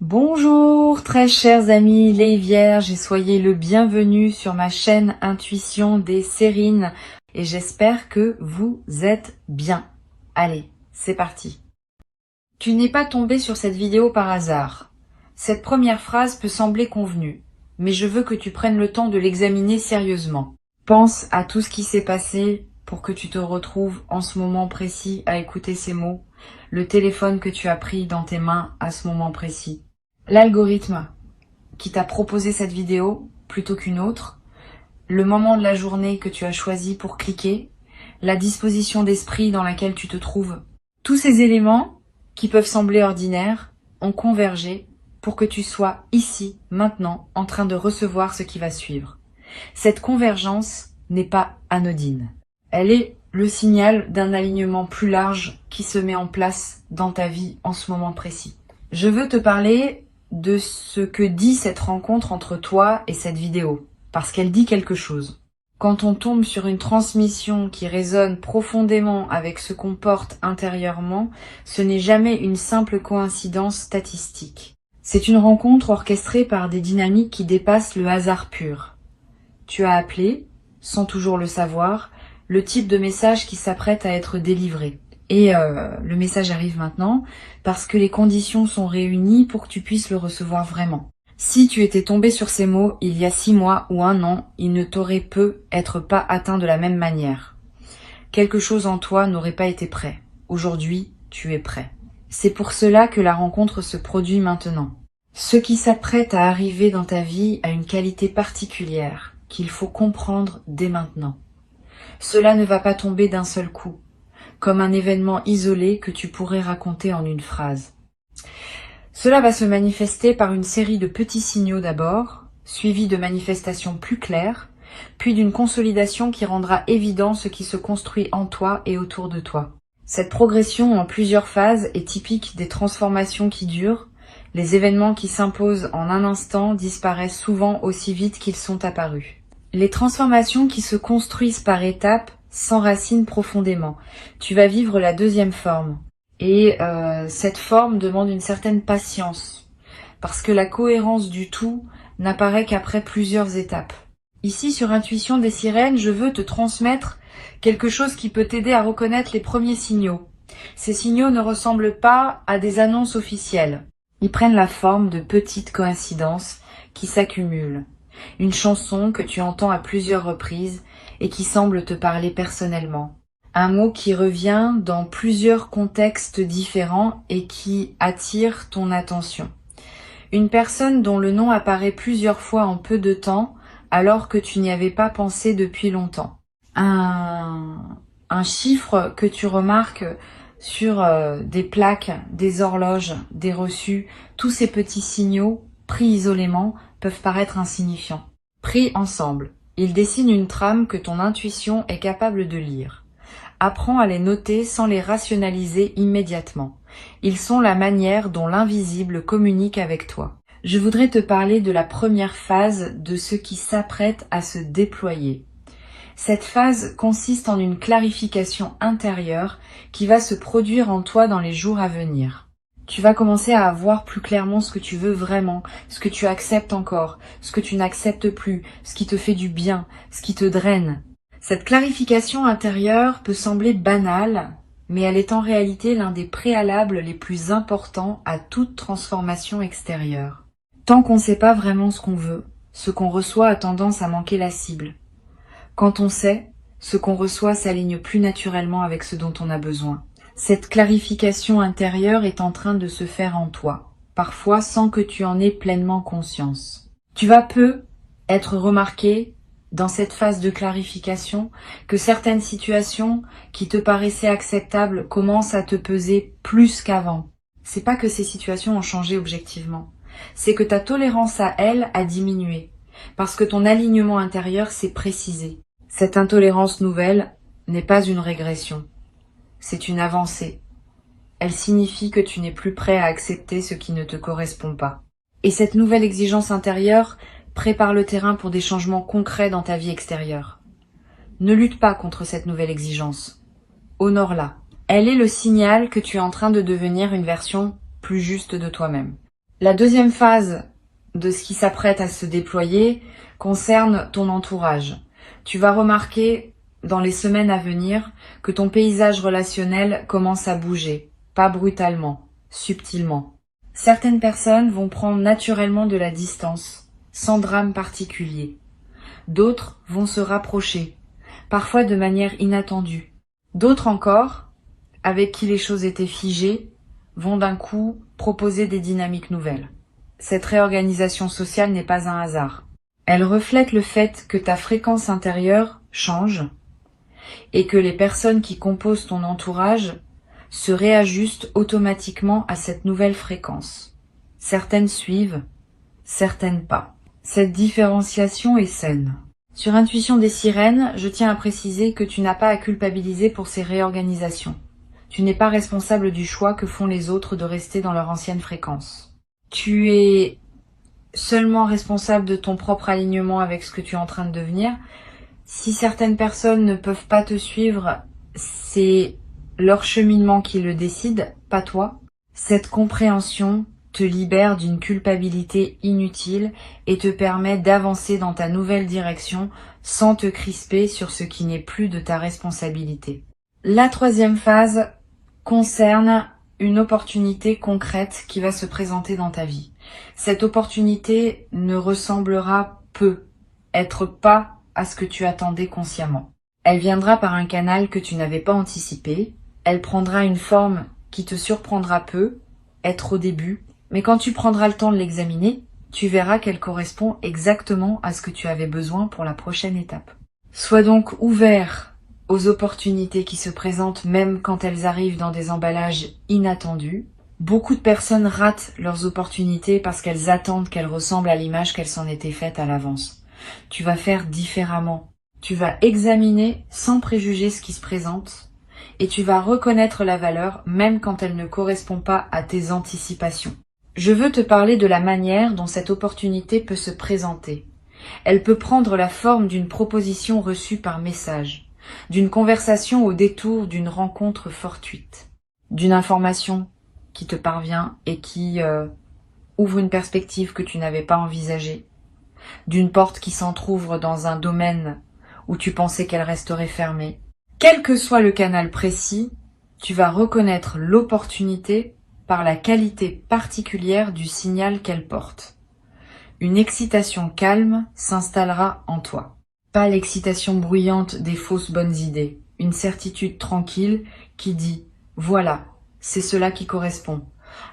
Bonjour très chers amis les vierges et soyez le bienvenu sur ma chaîne Intuition des Sérines et j'espère que vous êtes bien. Allez, c'est parti. Tu n'es pas tombé sur cette vidéo par hasard. Cette première phrase peut sembler convenue, mais je veux que tu prennes le temps de l'examiner sérieusement. Pense à tout ce qui s'est passé pour que tu te retrouves en ce moment précis à écouter ces mots, le téléphone que tu as pris dans tes mains à ce moment précis. L'algorithme qui t'a proposé cette vidéo plutôt qu'une autre, le moment de la journée que tu as choisi pour cliquer, la disposition d'esprit dans laquelle tu te trouves. Tous ces éléments, qui peuvent sembler ordinaires, ont convergé pour que tu sois ici, maintenant, en train de recevoir ce qui va suivre. Cette convergence n'est pas anodine. Elle est le signal d'un alignement plus large qui se met en place dans ta vie en ce moment précis. Je veux te parler de ce que dit cette rencontre entre toi et cette vidéo, parce qu'elle dit quelque chose. Quand on tombe sur une transmission qui résonne profondément avec ce qu'on porte intérieurement, ce n'est jamais une simple coïncidence statistique. C'est une rencontre orchestrée par des dynamiques qui dépassent le hasard pur. Tu as appelé, sans toujours le savoir, le type de message qui s'apprête à être délivré. Et le message arrive maintenant parce que les conditions sont réunies pour que tu puisses le recevoir vraiment. Si tu étais tombé sur ces mots il y a 6 mois ou 1 an, il ne t'aurait peut être pas atteint de la même manière. Quelque chose en toi n'aurait pas été prêt. Aujourd'hui, tu es prêt. C'est pour cela que la rencontre se produit maintenant. Ce qui s'apprête à arriver dans ta vie a une qualité particulière qu'il faut comprendre dès maintenant. Cela ne va pas tomber d'un seul coup, comme un événement isolé que tu pourrais raconter en une phrase. Cela va se manifester par une série de petits signaux d'abord, suivis de manifestations plus claires, puis d'une consolidation qui rendra évident ce qui se construit en toi et autour de toi. Cette progression en plusieurs phases est typique des transformations qui durent. Les événements qui s'imposent en un instant disparaissent souvent aussi vite qu'ils sont apparus. Les transformations qui se construisent par étapes s'enracinent profondément. Tu vas vivre la deuxième forme. Et cette forme demande une certaine patience, parce que la cohérence du tout n'apparaît qu'après plusieurs étapes. Ici, sur Intuition des Sirènes, je veux te transmettre quelque chose qui peut t'aider à reconnaître les premiers signaux. Ces signaux ne ressemblent pas à des annonces officielles. Ils prennent la forme de petites coïncidences qui s'accumulent. Une chanson que tu entends à plusieurs reprises et qui semble te parler personnellement. Un mot qui revient dans plusieurs contextes différents et qui attire ton attention. Une personne dont le nom apparaît plusieurs fois en peu de temps alors que tu n'y avais pas pensé depuis longtemps. Un chiffre que tu remarques sur des plaques, des horloges, des reçus. Tous ces petits signaux, pris isolément, peuvent paraître insignifiants. Pris ensemble, ils dessinent une trame que ton intuition est capable de lire. Apprends à les noter sans les rationaliser immédiatement. Ils sont la manière dont l'invisible communique avec toi. Je voudrais te parler de la première phase de ce qui s'apprête à se déployer. Cette phase consiste en une clarification intérieure qui va se produire en toi dans les jours à venir. Tu vas commencer à voir plus clairement ce que tu veux vraiment, ce que tu acceptes encore, ce que tu n'acceptes plus, ce qui te fait du bien, ce qui te draine. Cette clarification intérieure peut sembler banale, mais elle est en réalité l'un des préalables les plus importants à toute transformation extérieure. Tant qu'on ne sait pas vraiment ce qu'on veut, ce qu'on reçoit a tendance à manquer la cible. Quand on sait, ce qu'on reçoit s'aligne plus naturellement avec ce dont on a besoin. Cette clarification intérieure est en train de se faire en toi, parfois sans que tu en aies pleinement conscience. Tu vas peu être remarqué dans cette phase de clarification que certaines situations qui te paraissaient acceptables commencent à te peser plus qu'avant. C'est pas que ces situations ont changé objectivement, c'est que ta tolérance à elles a diminué, parce que ton alignement intérieur s'est précisé. Cette intolérance nouvelle n'est pas une régression, c'est une avancée. Elle signifie que tu n'es plus prêt à accepter ce qui ne te correspond pas. Et cette nouvelle exigence intérieure prépare le terrain pour des changements concrets dans ta vie extérieure. Ne lutte pas contre cette nouvelle exigence. Honore-la. Elle est le signal que tu es en train de devenir une version plus juste de toi-même. La deuxième phase de ce qui s'apprête à se déployer concerne ton entourage. Tu vas remarquer dans les semaines à venir que ton paysage relationnel commence à bouger, pas brutalement, subtilement. Certaines personnes vont prendre naturellement de la distance, sans drame particulier. D'autres vont se rapprocher, parfois de manière inattendue. D'autres encore, avec qui les choses étaient figées, vont d'un coup proposer des dynamiques nouvelles. Cette réorganisation sociale n'est pas un hasard. Elle reflète le fait que ta fréquence intérieure change et que les personnes qui composent ton entourage se réajustent automatiquement à cette nouvelle fréquence. Certaines suivent, certaines pas. Cette différenciation est saine. Sur Intuition des sirènes, je tiens à préciser que tu n'as pas à culpabiliser pour ces réorganisations. Tu n'es pas responsable du choix que font les autres de rester dans leur ancienne fréquence. Tu es seulement responsable de ton propre alignement avec ce que tu es en train de devenir. Si certaines personnes ne peuvent pas te suivre, c'est leur cheminement qui le décide, pas toi. Cette compréhension te libère d'une culpabilité inutile et te permet d'avancer dans ta nouvelle direction sans te crisper sur ce qui n'est plus de ta responsabilité. La troisième phase concerne une opportunité concrète qui va se présenter dans ta vie. Cette opportunité ne ressemblera être pas à ce que tu attendais consciemment. Elle viendra par un canal que tu n'avais pas anticipé. Elle prendra une forme qui te surprendra peu, être au début, mais quand tu prendras le temps de l'examiner, tu verras qu'elle correspond exactement à ce que tu avais besoin pour la prochaine étape. Sois donc ouvert aux opportunités qui se présentent même quand elles arrivent dans des emballages inattendus. Beaucoup de personnes ratent leurs opportunités parce qu'elles attendent qu'elles ressemblent à l'image qu'elles s'en étaient faites à l'avance. Tu vas faire différemment. Tu vas examiner sans préjuger ce qui se présente et tu vas reconnaître la valeur même quand elle ne correspond pas à tes anticipations. Je veux te parler de la manière dont cette opportunité peut se présenter. Elle peut prendre la forme d'une proposition reçue par message, d'une conversation au détour d'une rencontre fortuite, d'une information qui te parvient et qui ouvre une perspective que tu n'avais pas envisagée, d'une porte qui s'entrouvre dans un domaine où tu pensais qu'elle resterait fermée. Quel que soit le canal précis, tu vas reconnaître l'opportunité par la qualité particulière du signal qu'elle porte. Une excitation calme s'installera en toi. Pas l'excitation bruyante des fausses bonnes idées, une certitude tranquille qui dit « Voilà, c'est cela qui correspond ».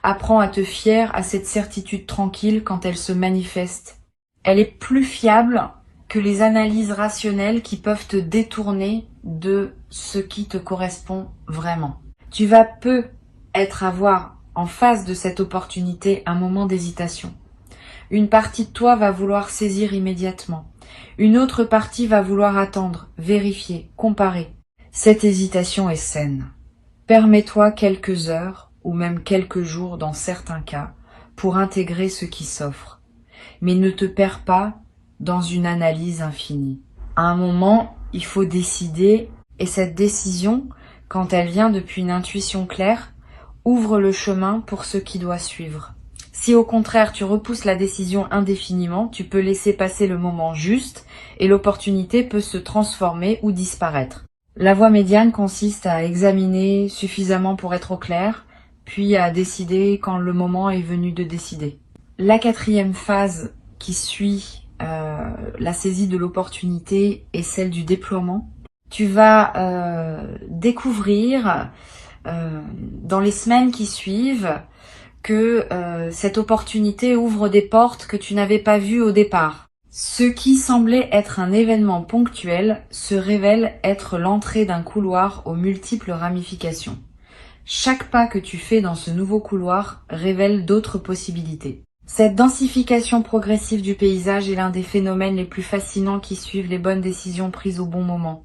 Apprends à te fier à cette certitude tranquille quand elle se manifeste. Elle est plus fiable que les analyses rationnelles qui peuvent te détourner de ce qui te correspond vraiment. Tu vas avoir en face de cette opportunité un moment d'hésitation. Une partie de toi va vouloir saisir immédiatement. Une autre partie va vouloir attendre, vérifier, comparer. Cette hésitation est saine. Permets-toi quelques heures ou même quelques jours dans certains cas pour intégrer ce qui s'offre. Mais ne te perds pas dans une analyse infinie. À un moment, il faut décider et cette décision, quand elle vient depuis une intuition claire, ouvre le chemin pour ce qui doit suivre. Si au contraire tu repousses la décision indéfiniment, tu peux laisser passer le moment juste et l'opportunité peut se transformer ou disparaître. La voie médiane consiste à examiner suffisamment pour être au clair, puis à décider quand le moment est venu de décider. La quatrième phase qui suit la saisie de l'opportunité est celle du déploiement. Tu vas découvrir dans les semaines qui suivent que cette opportunité ouvre des portes que tu n'avais pas vues au départ. Ce qui semblait être un événement ponctuel se révèle être l'entrée d'un couloir aux multiples ramifications. Chaque pas que tu fais dans ce nouveau couloir révèle d'autres possibilités. Cette densification progressive du paysage est l'un des phénomènes les plus fascinants qui suivent les bonnes décisions prises au bon moment.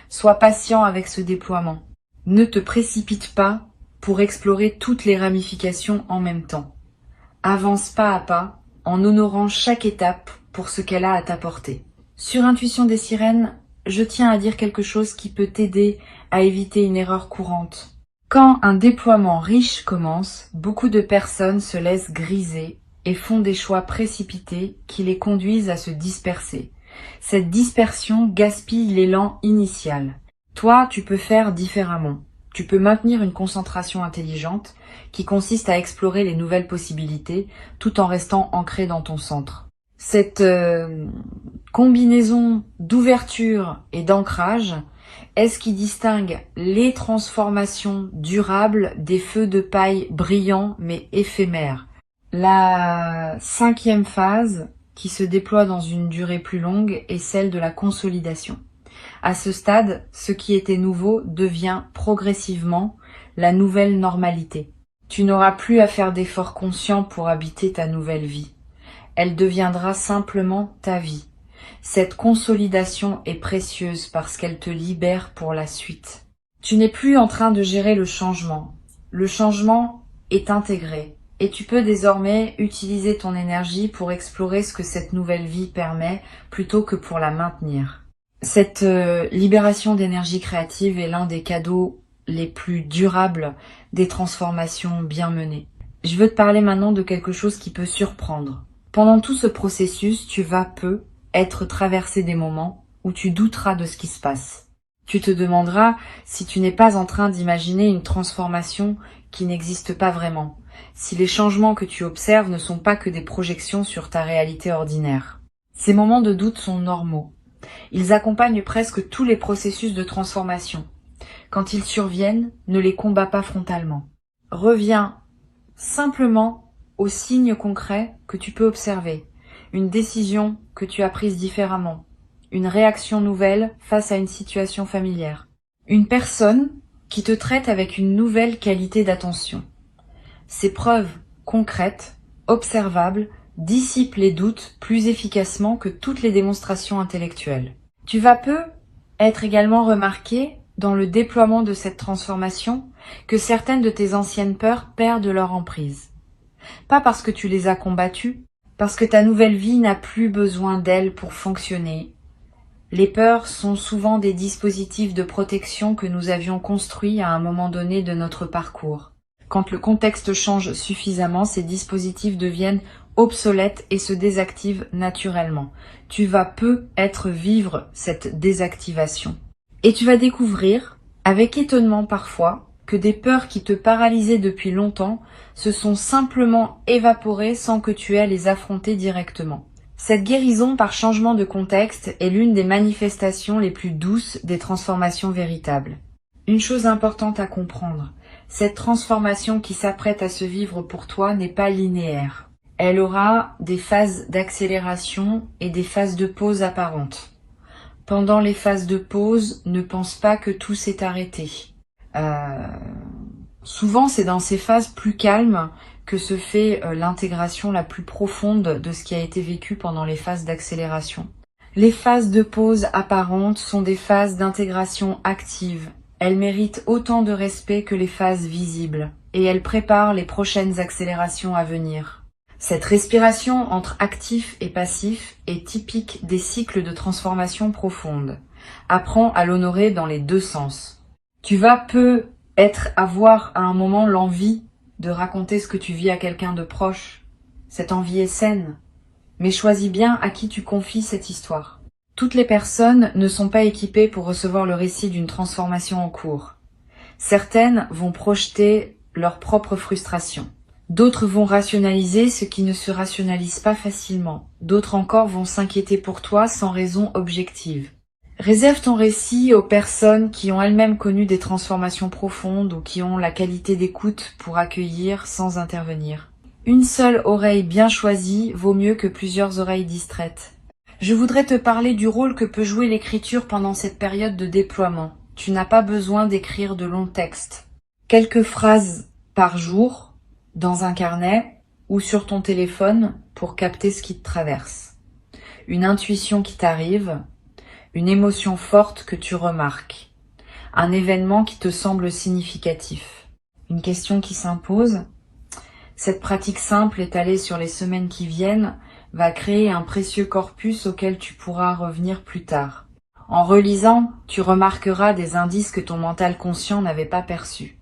Sois patient avec ce déploiement. Ne te précipite pas pour explorer toutes les ramifications en même temps. Avance pas à pas en honorant chaque étape pour ce qu'elle a à t'apporter. Sur Intuition des sirènes, je tiens à dire quelque chose qui peut t'aider à éviter une erreur courante. Quand un déploiement riche commence, beaucoup de personnes se laissent griser et font des choix précipités qui les conduisent à se disperser. Cette dispersion gaspille l'élan initial. Toi, tu peux faire différemment. Tu peux maintenir une concentration intelligente qui consiste à explorer les nouvelles possibilités tout en restant ancré dans ton centre. Cette combinaison d'ouverture et d'ancrage est ce qui distingue les transformations durables des feux de paille brillants mais éphémères. La 5e phase, qui se déploie dans une durée plus longue, est celle de la consolidation. À ce stade, ce qui était nouveau devient progressivement la nouvelle normalité. Tu n'auras plus à faire d'efforts conscients pour habiter ta nouvelle vie. Elle deviendra simplement ta vie. Cette consolidation est précieuse parce qu'elle te libère pour la suite. Tu n'es plus en train de gérer le changement. Le changement est intégré et tu peux désormais utiliser ton énergie pour explorer ce que cette nouvelle vie permet plutôt que pour la maintenir. Cette libération d'énergie créative est l'un des cadeaux les plus durables des transformations bien menées. Je veux te parler maintenant de quelque chose qui peut surprendre. Pendant tout ce processus, tu vas être traversé des moments où tu douteras de ce qui se passe. Tu te demanderas si tu n'es pas en train d'imaginer une transformation qui n'existe pas vraiment, si les changements que tu observes ne sont pas que des projections sur ta réalité ordinaire. Ces moments de doute sont normaux. Ils accompagnent presque tous les processus de transformation. Quand ils surviennent, ne les combats pas frontalement. Reviens simplement aux signes concrets que tu peux observer. Une décision que tu as prise différemment. Une réaction nouvelle face à une situation familière. Une personne qui te traite avec une nouvelle qualité d'attention. Ces preuves concrètes, observables, dissipent les doutes plus efficacement que toutes les démonstrations intellectuelles. Tu vas être également remarqué dans le déploiement de cette transformation que certaines de tes anciennes peurs perdent leur emprise. Pas parce que tu les as combattues, parce que ta nouvelle vie n'a plus besoin d'elles pour fonctionner. Les peurs sont souvent des dispositifs de protection que nous avions construits à un moment donné de notre parcours. Quand le contexte change suffisamment, ces dispositifs deviennent obsolètes et se désactivent naturellement. Tu vas vivre cette désactivation. Et tu vas découvrir, avec étonnement parfois, que des peurs qui te paralysaient depuis longtemps se sont simplement évaporées sans que tu aies à les affronter directement. Cette guérison par changement de contexte est l'une des manifestations les plus douces des transformations véritables. Une chose importante à comprendre, cette transformation qui s'apprête à se vivre pour toi n'est pas linéaire. Elle aura des phases d'accélération et des phases de pause apparentes. Pendant les phases de pause, ne pense pas que tout s'est arrêté. Souvent, c'est dans ces phases plus calmes que se fait l'intégration la plus profonde de ce qui a été vécu pendant les phases d'accélération. Les phases de pause apparentes sont des phases d'intégration active. Elles méritent autant de respect que les phases visibles, et elles préparent les prochaines accélérations à venir. Cette respiration entre actif et passif est typique des cycles de transformation profonde. Apprends à l'honorer dans les deux sens. Tu vas avoir à un moment l'envie de raconter ce que tu vis à quelqu'un de proche. Cette envie est saine, mais choisis bien à qui tu confies cette histoire. Toutes les personnes ne sont pas équipées pour recevoir le récit d'une transformation en cours. Certaines vont projeter leur propre frustration. D'autres vont rationaliser ce qui ne se rationalise pas facilement. D'autres encore vont s'inquiéter pour toi sans raison objective. Réserve ton récit aux personnes qui ont elles-mêmes connu des transformations profondes ou qui ont la qualité d'écoute pour accueillir sans intervenir. Une seule oreille bien choisie vaut mieux que plusieurs oreilles distraites. Je voudrais te parler du rôle que peut jouer l'écriture pendant cette période de déploiement. Tu n'as pas besoin d'écrire de longs textes. Quelques phrases par jour, dans un carnet ou sur ton téléphone pour capter ce qui te traverse. Une intuition qui t'arrive, une émotion forte que tu remarques, un événement qui te semble significatif, une question qui s'impose. Cette pratique simple étalée sur les semaines qui viennent va créer un précieux corpus auquel tu pourras revenir plus tard. En relisant, tu remarqueras des indices que ton mental conscient n'avait pas perçus.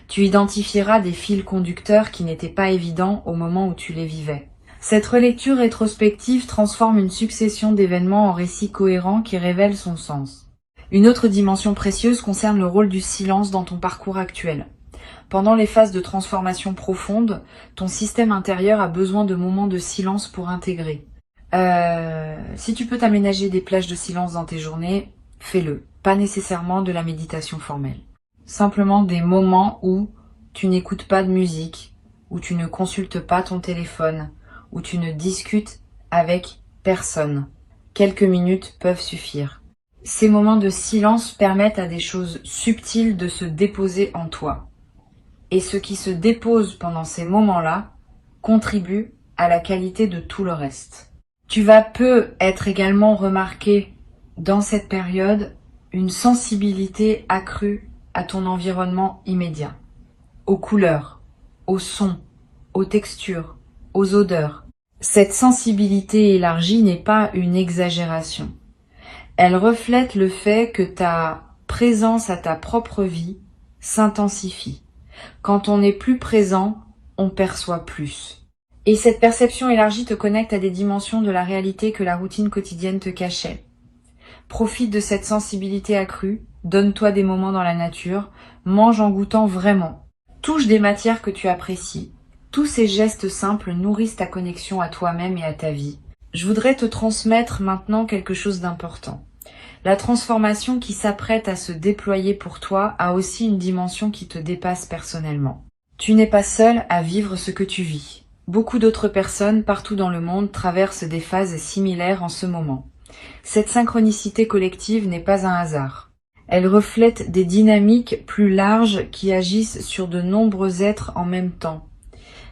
Tu identifieras des fils conducteurs qui n'étaient pas évidents au moment où tu les vivais. Cette relecture rétrospective transforme une succession d'événements en récits cohérents qui révèlent son sens. Une autre dimension précieuse concerne le rôle du silence dans ton parcours actuel. Pendant les phases de transformation profonde, ton système intérieur a besoin de moments de silence pour intégrer. Si tu peux t'aménager des plages de silence dans tes journées, fais-le. Pas nécessairement de la méditation formelle. Simplement des moments où tu n'écoutes pas de musique, où tu ne consultes pas ton téléphone, où tu ne discutes avec personne. Quelques minutes peuvent suffire. Ces moments de silence permettent à des choses subtiles de se déposer en toi. Et ce qui se dépose pendant ces moments-là contribue à la qualité de tout le reste. Tu vas peu être également remarqué dans cette période une sensibilité accrue à ton environnement immédiat, aux couleurs, aux sons, aux textures, aux odeurs. Cette sensibilité élargie n'est pas une exagération. Elle reflète le fait que ta présence à ta propre vie s'intensifie. Quand on est plus présent, on perçoit plus. Et cette perception élargie te connecte à des dimensions de la réalité que la routine quotidienne te cachait. Profite de cette sensibilité accrue, donne-toi des moments dans la nature, mange en goûtant vraiment. Touche des matières que tu apprécies. Tous ces gestes simples nourrissent ta connexion à toi-même et à ta vie. Je voudrais te transmettre maintenant quelque chose d'important. La transformation qui s'apprête à se déployer pour toi a aussi une dimension qui te dépasse personnellement. Tu n'es pas seul à vivre ce que tu vis. Beaucoup d'autres personnes partout dans le monde traversent des phases similaires en ce moment. Cette synchronicité collective n'est pas un hasard. Elle reflète des dynamiques plus larges qui agissent sur de nombreux êtres en même temps.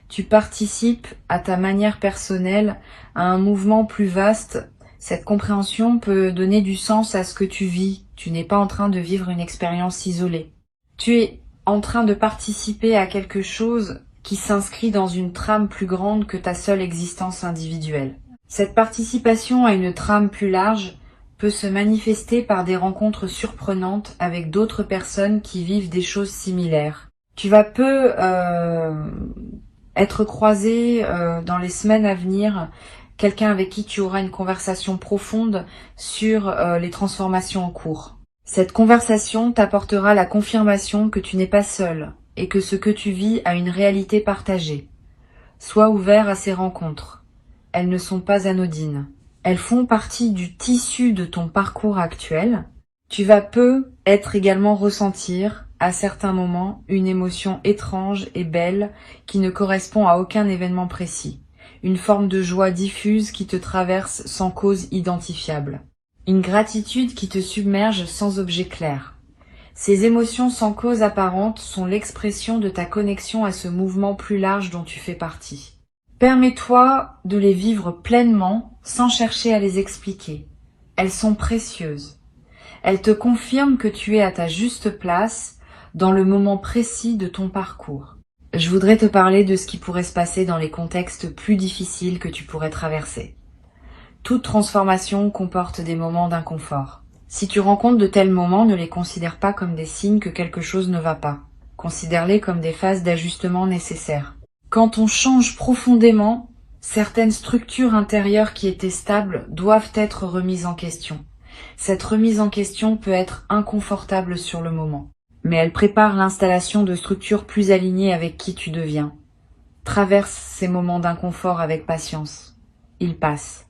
Tu participes à ta manière personnelle à un mouvement plus vaste. Cette compréhension peut donner du sens à ce que tu vis. Tu n'es pas en train de vivre une expérience isolée. Tu es en train de participer à quelque chose qui s'inscrit dans une trame plus grande que ta seule existence individuelle. Cette participation à une trame plus large peut se manifester par des rencontres surprenantes avec d'autres personnes qui vivent des choses similaires. Tu vas peu être croisé dans les semaines à venir quelqu'un avec qui tu auras une conversation profonde sur les transformations en cours. Cette conversation t'apportera la confirmation que tu n'es pas seul et que ce que tu vis a une réalité partagée. Sois ouvert à ces rencontres. Elles ne sont pas anodines. Elles font partie du tissu de ton parcours actuel. Tu vas peu être également ressentir, à certains moments, une émotion étrange et belle qui ne correspond à aucun événement précis. Une forme de joie diffuse qui te traverse sans cause identifiable. Une gratitude qui te submerge sans objet clair. Ces émotions sans cause apparente sont l'expression de ta connexion à ce mouvement plus large dont tu fais partie. Permets-toi de les vivre pleinement sans chercher à les expliquer. Elles sont précieuses. Elles te confirment que tu es à ta juste place dans le moment précis de ton parcours. Je voudrais te parler de ce qui pourrait se passer dans les contextes plus difficiles que tu pourrais traverser. Toute transformation comporte des moments d'inconfort. Si tu rencontres de tels moments, ne les considère pas comme des signes que quelque chose ne va pas. Considère-les comme des phases d'ajustement nécessaires. Quand on change profondément, certaines structures intérieures qui étaient stables doivent être remises en question. Cette remise en question peut être inconfortable sur le moment, mais elle prépare l'installation de structures plus alignées avec qui tu deviens. Traverse ces moments d'inconfort avec patience. Ils passent.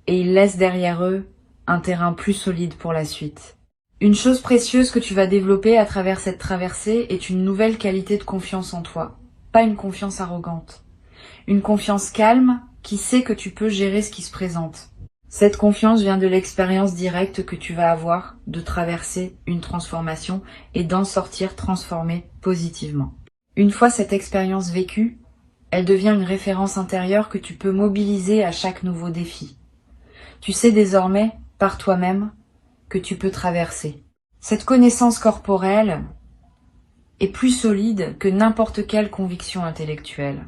Et ils laissent derrière eux un terrain plus solide pour la suite. Une chose précieuse que tu vas développer à travers cette traversée est une nouvelle qualité de confiance en toi. Pas une confiance arrogante. Une confiance calme qui sait que tu peux gérer ce qui se présente. Cette confiance vient de l'expérience directe que tu vas avoir de traverser une transformation et d'en sortir transformé positivement. Une fois cette expérience vécue, elle devient une référence intérieure que tu peux mobiliser à chaque nouveau défi. Tu sais désormais, par toi-même, que tu peux traverser. Cette connaissance corporelle est plus solide que n'importe quelle conviction intellectuelle.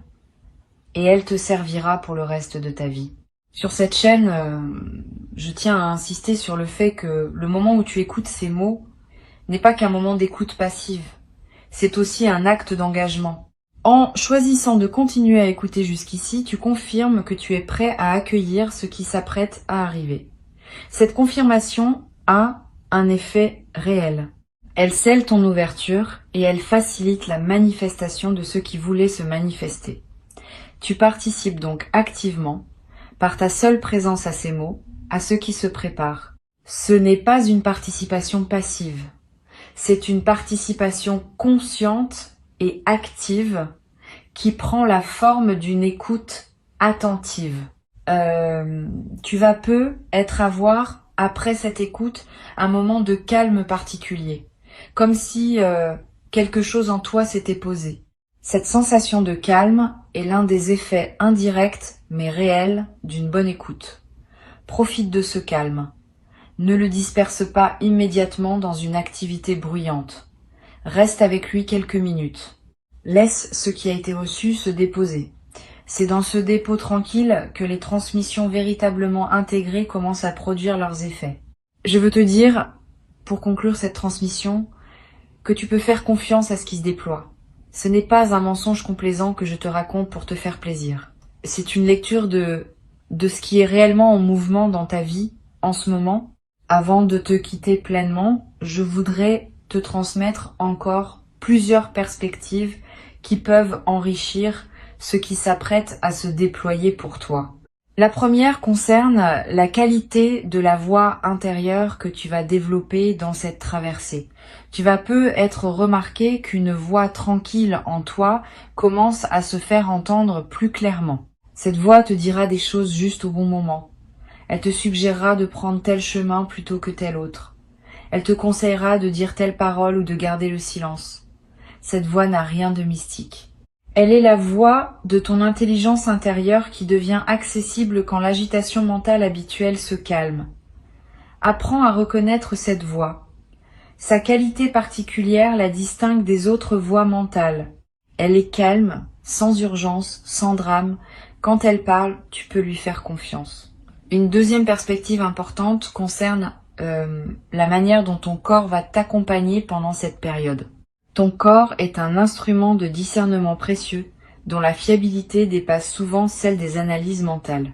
Et elle te servira pour le reste de ta vie. Sur cette chaîne, je tiens à insister sur le fait que le moment où tu écoutes ces mots n'est pas qu'un moment d'écoute passive. C'est aussi un acte d'engagement. En choisissant de continuer à écouter jusqu'ici, tu confirmes que tu es prêt à accueillir ce qui s'apprête à arriver. Cette confirmation a un effet réel. Elle scelle ton ouverture et elle facilite la manifestation de ce qui voulait se manifester. Tu participes donc activement, par ta seule présence à ces mots, à ce qui se prépare. Ce n'est pas une participation passive, c'est une participation consciente et active qui prend la forme d'une écoute attentive. Tu vas avoir, après cette écoute, un moment de calme particulier, comme si quelque chose en toi s'était posé. Cette sensation de calme est l'un des effets indirects mais réels d'une bonne écoute. Profite de ce calme. Ne le disperse pas immédiatement dans une activité bruyante. Reste avec lui quelques minutes. Laisse ce qui a été reçu se déposer. C'est dans ce dépôt tranquille que les transmissions véritablement intégrées commencent à produire leurs effets. Je veux te dire, pour conclure cette transmission, que tu peux faire confiance à ce qui se déploie. Ce n'est pas un mensonge complaisant que je te raconte pour te faire plaisir. C'est une lecture de ce qui est réellement en mouvement dans ta vie en ce moment. Avant de te quitter pleinement, je voudrais te transmettre encore plusieurs perspectives qui peuvent enrichir ce qui s'apprête à se déployer pour toi. La première concerne la qualité de la voix intérieure que tu vas développer dans cette traversée. Tu vas être remarqué qu'une voix tranquille en toi commence à se faire entendre plus clairement. Cette voix te dira des choses juste au bon moment. Elle te suggérera de prendre tel chemin plutôt que tel autre. Elle te conseillera de dire telle parole ou de garder le silence. Cette voix n'a rien de mystique. Elle est la voix de ton intelligence intérieure qui devient accessible quand l'agitation mentale habituelle se calme. Apprends à reconnaître cette voix. Sa qualité particulière la distingue des autres voix mentales. Elle est calme, sans urgence, sans drame. Quand elle parle, tu peux lui faire confiance. Une deuxième perspective importante concerne la manière dont ton corps va t'accompagner pendant cette période. Ton corps est un instrument de discernement précieux dont la fiabilité dépasse souvent celle des analyses mentales.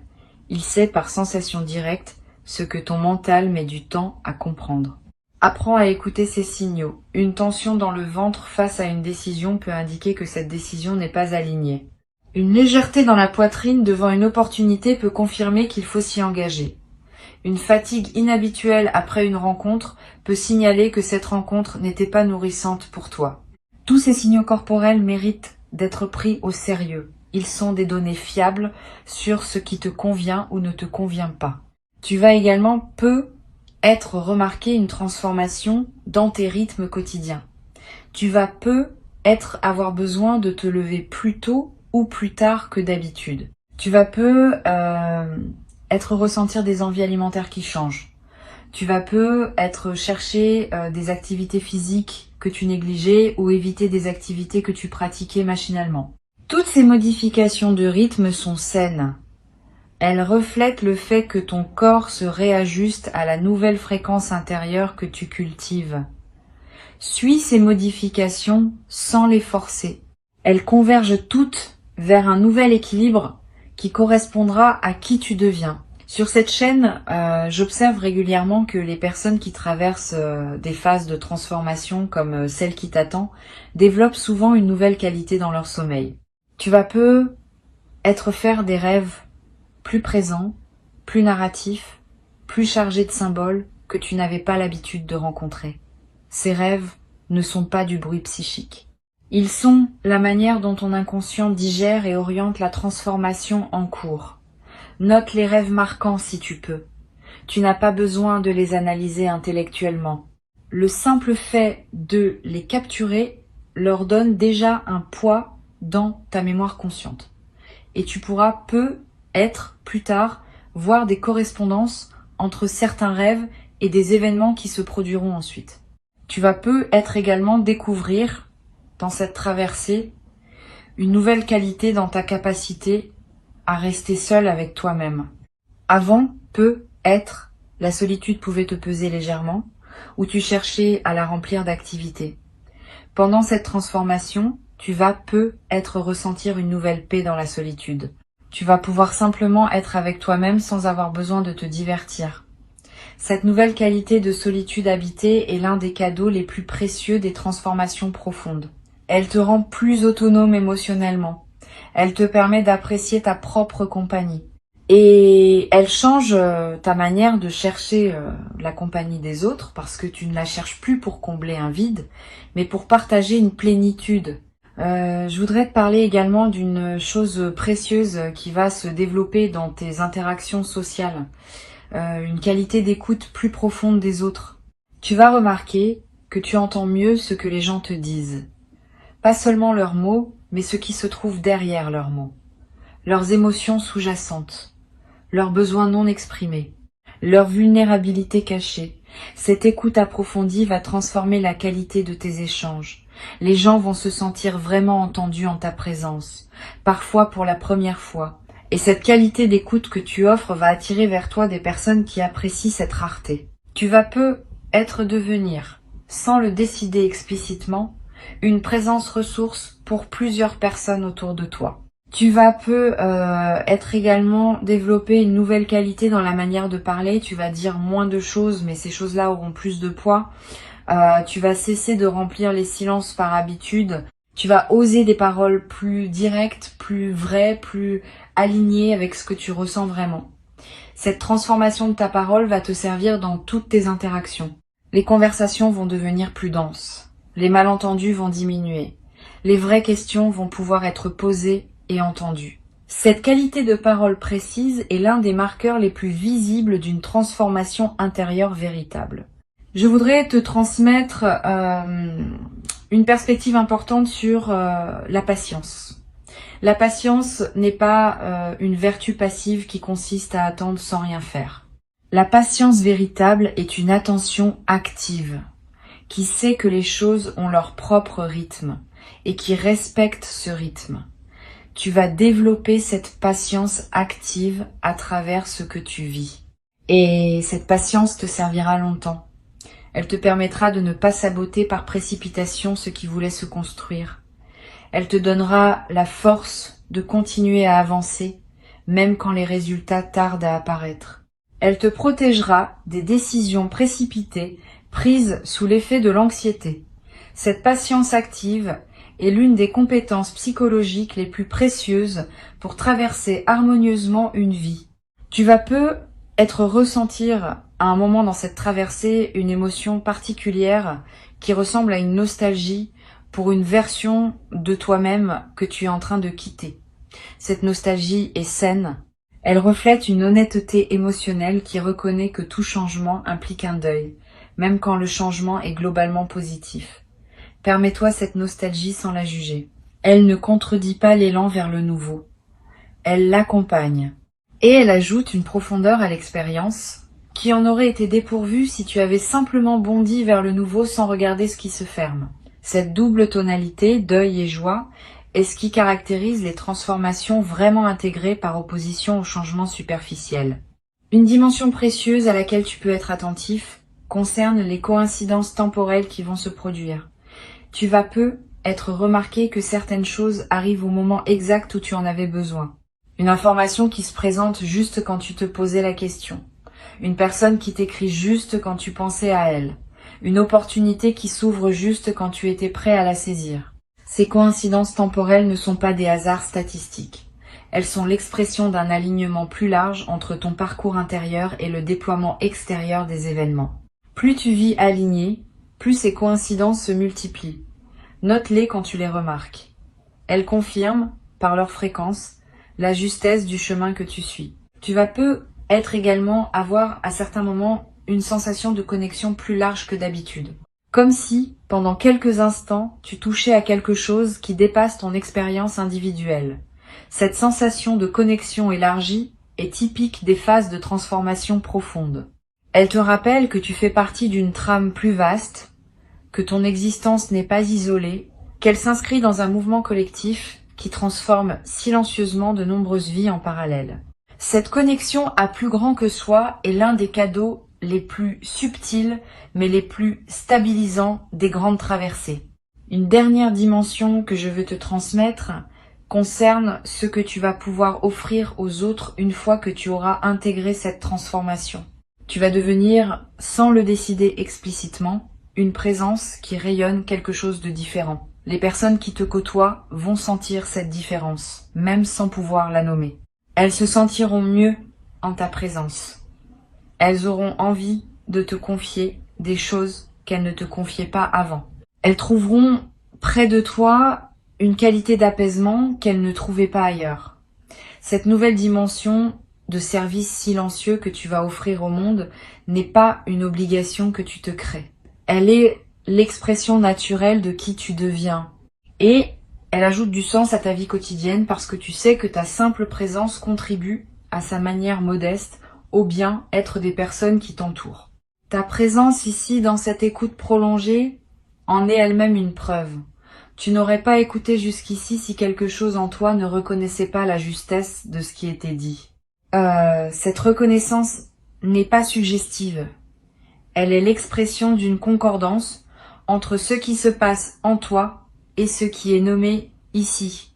Il sait par sensation directe ce que ton mental met du temps à comprendre. Apprends à écouter ces signaux. Une tension dans le ventre face à une décision peut indiquer que cette décision n'est pas alignée. Une légèreté dans la poitrine devant une opportunité peut confirmer qu'il faut s'y engager. Une fatigue inhabituelle après une rencontre peut signaler que cette rencontre n'était pas nourrissante pour toi. Tous ces signaux corporels méritent d'être pris au sérieux. Ils sont des données fiables sur ce qui te convient ou ne te convient pas. Tu vas également être remarqué une transformation dans tes rythmes quotidiens. Tu vas avoir besoin de te lever plus tôt ou plus tard que d'habitude. Tu vas ressentir des envies alimentaires qui changent. Tu vas chercher des activités physiques que tu négligeais ou éviter des activités que tu pratiquais machinalement. Toutes ces modifications de rythme sont saines. Elles reflètent le fait que ton corps se réajuste à la nouvelle fréquence intérieure que tu cultives. Suis ces modifications sans les forcer. Elles convergent toutes vers un nouvel équilibre qui correspondra à qui tu deviens. Sur cette chaîne, j'observe régulièrement que les personnes qui traversent des phases de transformation comme celle qui t'attend développent souvent une nouvelle qualité dans leur sommeil. Tu vas faire des rêves plus présents, plus narratifs, plus chargés de symboles que tu n'avais pas l'habitude de rencontrer. Ces rêves ne sont pas du bruit psychique. Ils sont la manière dont ton inconscient digère et oriente la transformation en cours. Note les rêves marquants si tu peux. Tu n'as pas besoin de les analyser intellectuellement. Le simple fait de les capturer leur donne déjà un poids dans ta mémoire consciente. Et tu pourras plus tard, voir des correspondances entre certains rêves et des événements qui se produiront ensuite. Tu vas également découvrir, dans cette traversée, une nouvelle qualité dans ta capacité à rester seul avec toi-même. Avant, la solitude pouvait te peser légèrement, ou tu cherchais à la remplir d'activités. Pendant cette transformation, tu vas peut-être ressentir une nouvelle paix dans la solitude. Tu vas pouvoir simplement être avec toi-même sans avoir besoin de te divertir. Cette nouvelle qualité de solitude habitée est l'un des cadeaux les plus précieux des transformations profondes. Elle te rend plus autonome émotionnellement. Elle te permet d'apprécier ta propre compagnie. Et elle change ta manière de chercher la compagnie des autres parce que tu ne la cherches plus pour combler un vide, mais pour partager une plénitude. Je voudrais te parler également d'une chose précieuse qui va se développer dans tes interactions sociales. Une qualité d'écoute plus profonde des autres. Tu vas remarquer que tu entends mieux ce que les gens te disent. Pas seulement leurs mots, mais ce qui se trouve derrière leurs mots. Leurs émotions sous-jacentes, leurs besoins non exprimés, leur vulnérabilité cachée. Cette écoute approfondie va transformer la qualité de tes échanges. Les gens vont se sentir vraiment entendus en ta présence, parfois pour la première fois. Et cette qualité d'écoute que tu offres va attirer vers toi des personnes qui apprécient cette rareté. Tu vas peut-être devenir, sans le décider explicitement, une présence ressource pour plusieurs personnes autour de toi. Tu vas être également développer une nouvelle qualité dans la manière de parler. Tu vas dire moins de choses, mais ces choses-là auront plus de poids. Tu vas cesser de remplir les silences par habitude. Tu vas oser des paroles plus directes, plus vraies, plus alignées avec ce que tu ressens vraiment. Cette transformation de ta parole va te servir dans toutes tes interactions. Les conversations vont devenir plus denses. Les malentendus vont diminuer. Les vraies questions vont pouvoir être posées et entendues. Cette qualité de parole précise est l'un des marqueurs les plus visibles d'une transformation intérieure véritable. Je voudrais te transmettre une perspective importante sur la patience. La patience n'est pas une vertu passive qui consiste à attendre sans rien faire. La patience véritable est une attention active, qui sait que les choses ont leur propre rythme et qui respecte ce rythme. Tu vas développer cette patience active à travers ce que tu vis. Et cette patience te servira longtemps. Elle te permettra de ne pas saboter par précipitation ce qui voulait se construire. Elle te donnera la force de continuer à avancer, même quand les résultats tardent à apparaître. Elle te protégera des décisions précipitées prises sous l'effet de l'anxiété. Cette patience active est l'une des compétences psychologiques les plus précieuses pour traverser harmonieusement une vie. Tu vas peut-être ressentir à un moment dans cette traversée une émotion particulière qui ressemble à une nostalgie pour une version de toi-même que tu es en train de quitter. Cette nostalgie est saine. Elle reflète une honnêteté émotionnelle qui reconnaît que tout changement implique un deuil, même quand le changement est globalement positif. Permets-toi cette nostalgie sans la juger. Elle ne contredit pas l'élan vers le nouveau. Elle l'accompagne. Et elle ajoute une profondeur à l'expérience qui en aurait été dépourvue si tu avais simplement bondi vers le nouveau sans regarder ce qui se ferme. Cette double tonalité, deuil et joie, est ce qui caractérise les transformations vraiment intégrées par opposition au changement superficiel. Une dimension précieuse à laquelle tu peux être attentif concerne les coïncidences temporelles qui vont se produire. Tu vas être remarqué que certaines choses arrivent au moment exact où tu en avais besoin. Une information qui se présente juste quand tu te posais la question. Une personne qui t'écrit juste quand tu pensais à elle. Une opportunité qui s'ouvre juste quand tu étais prêt à la saisir. Ces coïncidences temporelles ne sont pas des hasards statistiques. Elles sont l'expression d'un alignement plus large entre ton parcours intérieur et le déploiement extérieur des événements. Plus tu vis aligné, plus ces coïncidences se multiplient. Note-les quand tu les remarques. Elles confirment, par leur fréquence, la justesse du chemin que tu suis. Tu vas peut-être également avoir à certains moments une sensation de connexion plus large que d'habitude. Comme si, pendant quelques instants, tu touchais à quelque chose qui dépasse ton expérience individuelle. Cette sensation de connexion élargie est typique des phases de transformation profonde. Elle te rappelle que tu fais partie d'une trame plus vaste, que ton existence n'est pas isolée, qu'elle s'inscrit dans un mouvement collectif qui transforme silencieusement de nombreuses vies en parallèle. Cette connexion à plus grand que soi est l'un des cadeaux les plus subtils mais les plus stabilisants des grandes traversées. Une dernière dimension que je veux te transmettre concerne ce que tu vas pouvoir offrir aux autres une fois que tu auras intégré cette transformation. Tu vas devenir, sans le décider explicitement, une présence qui rayonne quelque chose de différent. Les personnes qui te côtoient vont sentir cette différence, même sans pouvoir la nommer. Elles se sentiront mieux en ta présence. Elles auront envie de te confier des choses qu'elles ne te confiaient pas avant. Elles trouveront près de toi une qualité d'apaisement qu'elles ne trouvaient pas ailleurs. Cette nouvelle dimension de service silencieux que tu vas offrir au monde n'est pas une obligation que tu te crées. Elle est l'expression naturelle de qui tu deviens. Et elle ajoute du sens à ta vie quotidienne parce que tu sais que ta simple présence contribue, à sa manière modeste, au bien-être des personnes qui t'entourent. Ta présence ici, dans cette écoute prolongée, en est elle-même une preuve. Tu n'aurais pas écouté jusqu'ici si quelque chose en toi ne reconnaissait pas la justesse de ce qui était dit. Cette reconnaissance n'est pas suggestive. Elle est l'expression d'une concordance entre ce qui se passe en toi et ce qui est nommé ici.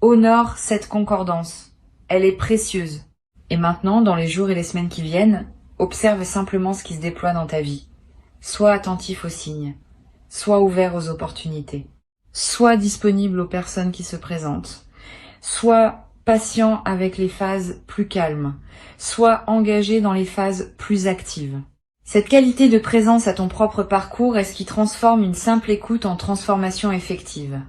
Honore cette concordance. Elle est précieuse. Et maintenant, dans les jours et les semaines qui viennent, observe simplement ce qui se déploie dans ta vie. Sois attentif aux signes. Sois ouvert aux opportunités. Sois disponible aux personnes qui se présentent. Sois patient avec les phases plus calmes. Sois engagé dans les phases plus actives. Cette qualité de présence à ton propre parcours est ce qui transforme une simple écoute en transformation effective.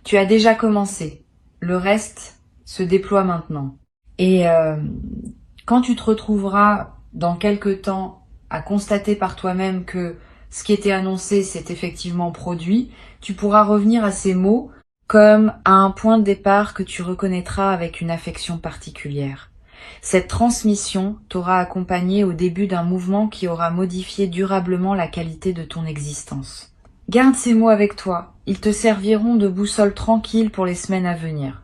Tu as déjà commencé. Le reste se déploie maintenant. Et quand tu te retrouveras dans quelque temps à constater par toi-même que ce qui était annoncé s'est effectivement produit, tu pourras revenir à ces mots comme à un point de départ que tu reconnaîtras avec une affection particulière. Cette transmission t'aura accompagné au début d'un mouvement qui aura modifié durablement la qualité de ton existence. Garde ces mots avec toi, ils te serviront de boussole tranquille pour les semaines à venir.